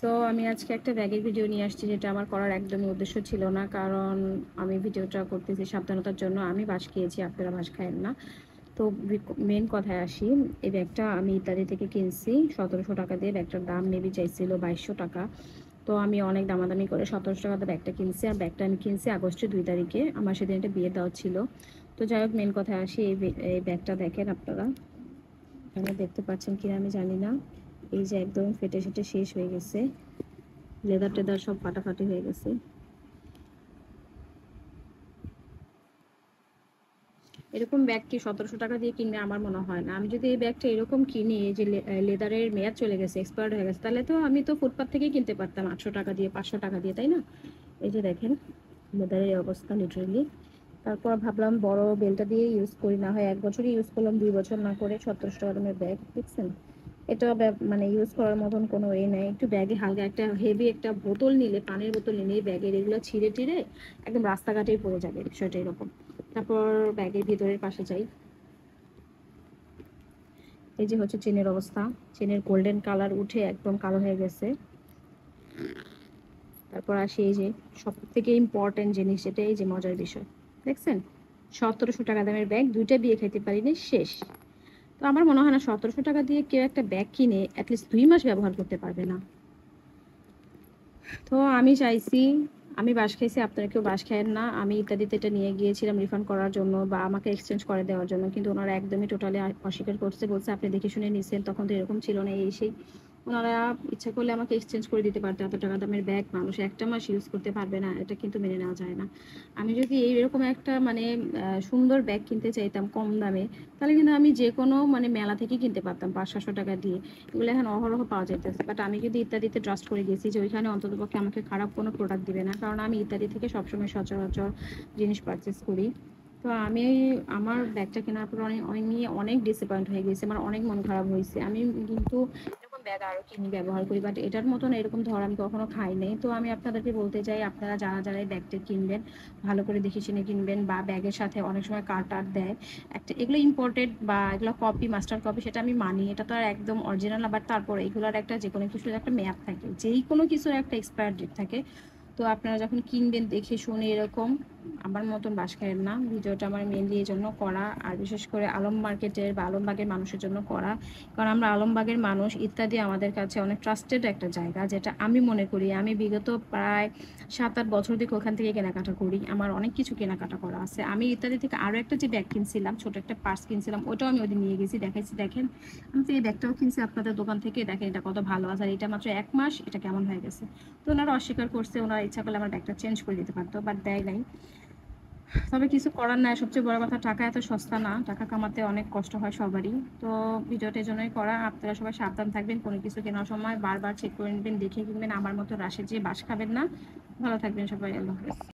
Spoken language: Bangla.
তো আমি আজকে একটা ব্যাগের ভিডিও নিয়ে আসছি, যেটা আমার করার একদমই উদ্দেশ্য ছিল না। কারণ আমি ভিডিওটা করতেছি সাবধানতার জন্য। আমি বাঁশ খেয়েছি, আপনারা বাঁশ খায়েন না। তো মেন কথায় আসি, এই ব্যাগটা আমি ইত্যাদি থেকে কিনছি 1700 টাকা দিয়ে। ব্যাগটার দাম মেবি চাইছিল 2200 টাকা। তো আমি অনেক দামাদামি করে 1700 টাকা দিয়ে ব্যাগটা কিনছি। আর ব্যাগটা আমি কিনছি আগস্টের 2 তারিখে। আমার সেদিন একটা বিয়ে দেওয়া ছিল। তো যাই হোক, মেন কথায় আসি, এই ব্যাগটা দেখেন আপনারা। এখানে দেখতে পাচ্ছেন কিনা আমি জানি না। এই যে একদম ফেটে ফেটে শেষ হয়ে গেছে, লেদার টেদার সব ফাটাফাটি হয়ে গেছে। এরকম ব্যাগ কি 1700 টাকা দিয়ে কিনবে? আমার মনে হয় না। আমি যদি এই ব্যাগটা এরকম কিনি, যে লেদারের মেয়াদ চলে গেছে, এক্সপায়ার্ড হয়ে গেছে, তাহলে তো আমি তো ফুটপাথ থেকেই কিনতে পারতাম 800 টাকা দিয়ে, 500 টাকা দিয়ে, তাই না? এই যে দেখেন লেদারের অবস্থা লিটারেলি। তারপর ভাবলাম বড় বেলটা দিয়ে ইউজ করি, না হয় 1 বছরই ইউজ করলাম, 2 বছর না করে। 1700 টাকা দামের ব্যাগ, দেখছেন? এটা মানে ইউজ করার মতন কোনো এ নেই। একটু ব্যাগে হালকা একটা হেভি একটা বোতল নিলে, পানির বোতল নিলে ব্যাগের এগুলো ছিঁড়ে টিড়ে একদম রাস্তাঘাটেই পড়ে যাবে, বিষয়টা এরকম। তারপর ব্যাগের ভিতরের পাশে যাই। এই যে হচ্ছে চেনের অবস্থা। চেনের গোল্ডেন কালার উঠে একদম কালো হয়ে গেছে। তারপর আসি এই যে সব থেকে ইম্পর্টেন্ট জিনিস, যেটা এই যে মজার বিষয়, দেখছেন? 1700 টাকা দামের ব্যাগ, 2টা বিয়ে খাইতে পারিনি, শেষ। তো আমার মনে হয় না 1700 টাকা দিয়ে কেউ একটা ব্যাগ কিনে অ্যাটলিস্ট 2 মাস ব্যবহার করতে পারবে না। তো আমি চাইছি, আমি বাঁশ খাইছি, আপনারা কেউ বাঁশ খায়েন না। আমি ইত্যাদিতে এটা নিয়ে গিয়েছিলাম রিফান্ড করার জন্য বা আমাকে এক্সচেঞ্জ করে দেওয়ার জন্য, কিন্তু ওনারা একদমই টোটালি অস্বীকার করছে। বলছে আপনি দেখে শুনে নিছেন, তখন তো এরকম ছিল না, এই সেই। ওনারা ইচ্ছা করলে আমাকে এক্সচেঞ্জ করে দিতে পারতো। এত টাকা দামের ব্যাগ মানুষ 1টা মাস ইউজ করতে পারবে না, এটা কিন্তু মেনে নেওয়া যায় না। আমি যদি এরকম একটা মানে সুন্দর ব্যাগ কিনতে চাইতাম কম দামে, তাহলে কিন্তু আমি যে কোনো মানে মেলা থেকে কিনতে পারতাম 500-700 টাকা দিয়ে। এগুলো এখন অহরহ পাওয়া যাইতেছে। বাট আমি কিন্তু ইত্যাদিতে ট্রাস্ট করে গেছি যে ওইখানে অন্ততপক্ষে আমাকে খারাপ কোনো প্রোডাক্ট দিবে না, কারণ আমি ইত্যাদি থেকে সবসময় সচরাচর জিনিস পারচেস করি। তো আমি আমার ব্যাগটা কেনার পর অনেক অনেক নিয়ে অনেক ডিসঅ্যাপয়েন্ট হয়ে গেছে, আমার অনেক মন খারাপ হয়েছে। আমি কিন্তু এরকম ব্যাগ আরও কিনি, ব্যবহার করি, বাট এটার মতন এরকম ধর আমি কখনো খাই নাই। তো আমি আপনাদেরকে বলতে চাই, আপনারা যারা যারা এই ব্যাগটা কিনবেন, ভালো করে দেখে শুনে কিনবেন। বা ব্যাগের সাথে অনেক সময় কার্ড টার্ড দেয় একটা, এগুলো ইম্পোর্টেড বা এগুলো কপি, মাস্টার কপি, সেটা আমি মানি, এটা তো আর একদম অরিজিনাল না। বাট তারপরে এগুলোর একটা, যে কোনো কিছুর একটা মেয়াদ থাকে, যেই কোনো কিছুর একটা এক্সপায়ার ডেট থাকে। তো আপনারা যখন কিনবেন দেখে শুনে এরকম আমার মতন বাস খাবেন না। ভিডিওটা আমার মেনলি এই জন্য করা, আর বিশেষ করে আলম মার্কেটের বা আলমবাগের মানুষের জন্য করা। কারণ আমরা আলমবাগের মানুষ, ইত্যাদি আমাদের কাছে অনেক ট্রাস্টেড একটা জায়গা, যেটা আমি মনে করি। আমি বিগত প্রায় 7-8 বছর থেকে ওখান থেকে কেনাকাটা করি, আমার অনেক কিছু কেনাকাটা করা আছে। আমি ইত্যাদি থেকে আরও একটা যে ব্যাগ কিনছিলাম, ছোট একটা পার্স কিনছিলাম, ওটাও আমি ওদের নিয়ে গেছি, দেখাইছি। দেখেন আমি তো এই ব্যাগটাও কিনছি আপনাদের দোকান থেকে, দেখেন এটা কত ভালো আছে। আর এটা মাত্র 1 মাস, এটা কেমন হয়ে গেছে। তো ওনারা অস্বীকার করছে, ওনারা ইচ্ছা করলে আমার ব্যাগটা চেঞ্জ করে দিতে পারতো, বাট দেয় নাই। তবে কিছু করার নাই। সবচেয়ে বড় কথা, টাকা এত সস্তা না, টাকা কামাতে অনেক কষ্ট হয় সবারই। তো ভিডিওটা এই জন্যই করা। আপনারা সবাই সাবধান থাকবেন, কোনো কিছু কেনার সময় বারবার চেক করে নেবেন, দেখে কিনবেন। আমার মতো রাশে যেয়ে বাস খাবেন না। ভালো থাকবেন সবাই, আল্লাহ হাফেজ।